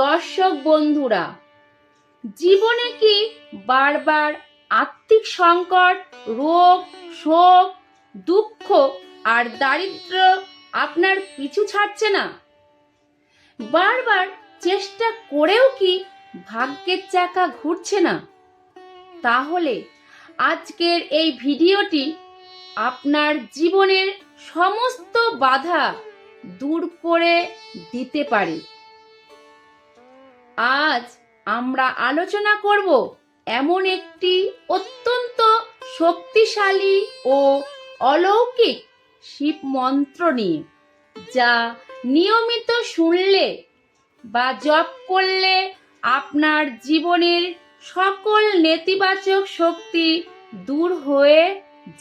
দর্শক বন্ধুরা, জীবনে কি বারবার আর্থিক সংকট, রোগ, শোক, দুঃখ আর দারিদ্র্য আপনার পিছু ছাড়ছে না? বারবার চেষ্টা করেও কি ভাগ্যের চাকা ঘুরছে না? তাহলে আজকের এই ভিডিওটি আপনার জীবনের সমস্ত বাধা দূর করে দিতে পারে। আজ আমরা আলোচনা করব এমন একটি অত্যন্ত শক্তিশালী ও অলৌকিক শিব মন্ত্র নিয়ে, যা নিয়মিত শুনলে বা জপ করলে আপনার জীবনের সকল নেতিবাচক শক্তি দূর হয়ে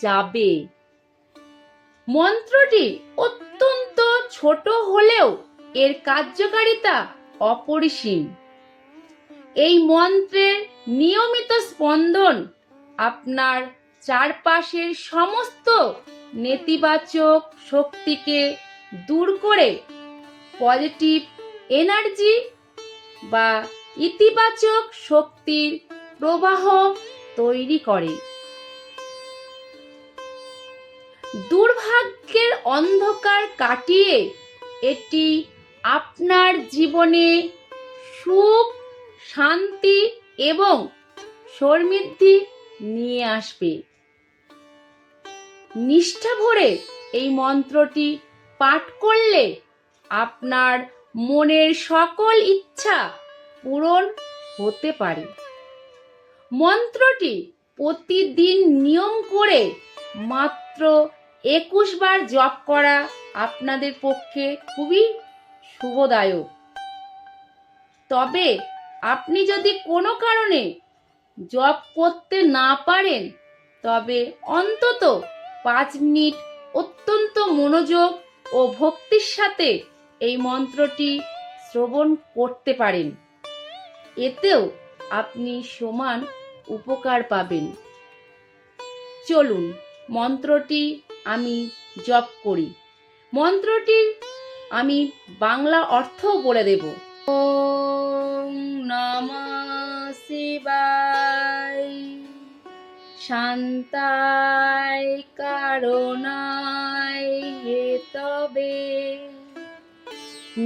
যাবে। মন্ত্রটি অত্যন্ত ছোট হলেও এর কার্যকারিতা অপরিসীম। এই মন্ত্রের নিয়মিত স্পন্দন আপনার চারপাশের সমস্ত নেতিবাচক শক্তিকে দূর করে পজিটিভ এনার্জি বা ইতিবাচক শক্তির প্রবাহ তৈরি করে। দুর্ভাগ্যের অন্ধকার কাটিয়ে এটি আপনার জীবনে সুখ, শান্তি এবং সমৃদ্ধি নিয়ে আসবে। নিষ্ঠা ভরে এই মন্ত্রটি পাঠ করলে আপনার মনের সকল ইচ্ছা পূরণ হতে পারে। মন্ত্রটি প্রতিদিন নিয়ম করে মাত্র 21 বার জপ করা আপনাদের পক্ষে খুবই শুভদায়ক। তবে আপনি যদি কোনো কারণে জপ করতে না পারেন, তবে অন্তত 5 মিনিট অত্যন্ত মনোযোগ ও ভক্তির সাথে এই মন্ত্রটি শ্রবণ করতে পারেন। এতেও আপনি সমান উপকার পাবেন। চলুন মন্ত্রটি আমি জপ করি। মন্ত্রটির আমি বাংলা অর্থও বলে দেব। ওম নমঃ শিবায়, শান্তায় কারণায় হেতবে,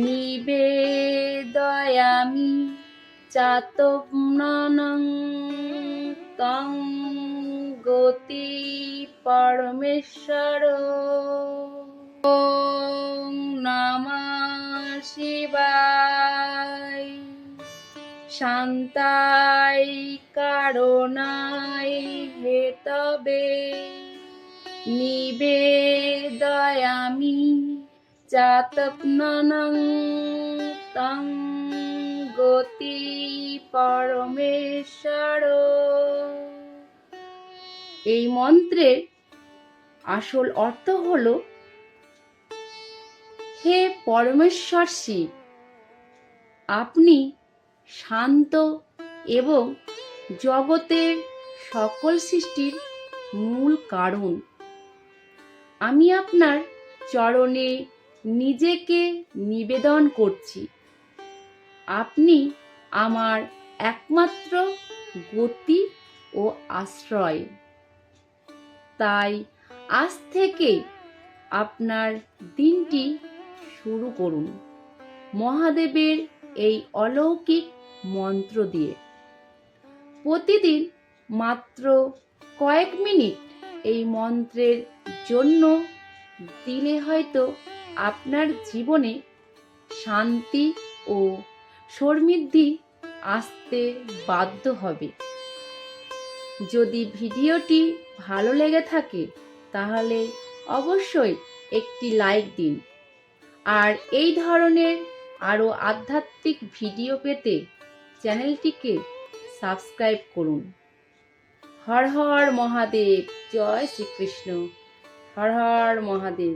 নিবেদয়ামি চাতপ্ননং তং গতি পরমেশ্বর। ওম নমঃ শিবায়, শান্তায় কারণায় হেতবে, নিবেদয়ামি চাতপ্ননং তং গতি পরমেশ্বর। এই মন্ত্রের আসল অর্থ হলো, হে পরমেশ্বর শিব, আপনি শান্ত এবং জগতের সকল সৃষ্টির মূল কারণ। আমি আপনার চরণে নিজেকে নিবেদন করছি। আপনি আমার একমাত্র গতি ও আশ্রয়। তাই আজ থেকে আপনার দিনটি শুরু করুন মহাদেবের এই অলৌকিক মন্ত্র দিয়ে। প্রতিদিন মাত্র কয়েক মিনিট এই মন্ত্রের জন্য দিলে হয়তো আপনার জীবনে শান্তি ও সমৃদ্ধি আসতে বাধ্য হবে। যদি ভিডিওটি ভালো লেগে থাকে তাহলে অবশ্যই একটি লাইক দিন, আর এই ধরনের আরও আধ্যাত্মিক ভিডিও পেতে চ্যানেলটিকে সাবস্ক্রাইব করুন। হর হর মহাদেব, জয় শ্রীকৃষ্ণ। হর হর মহাদেব।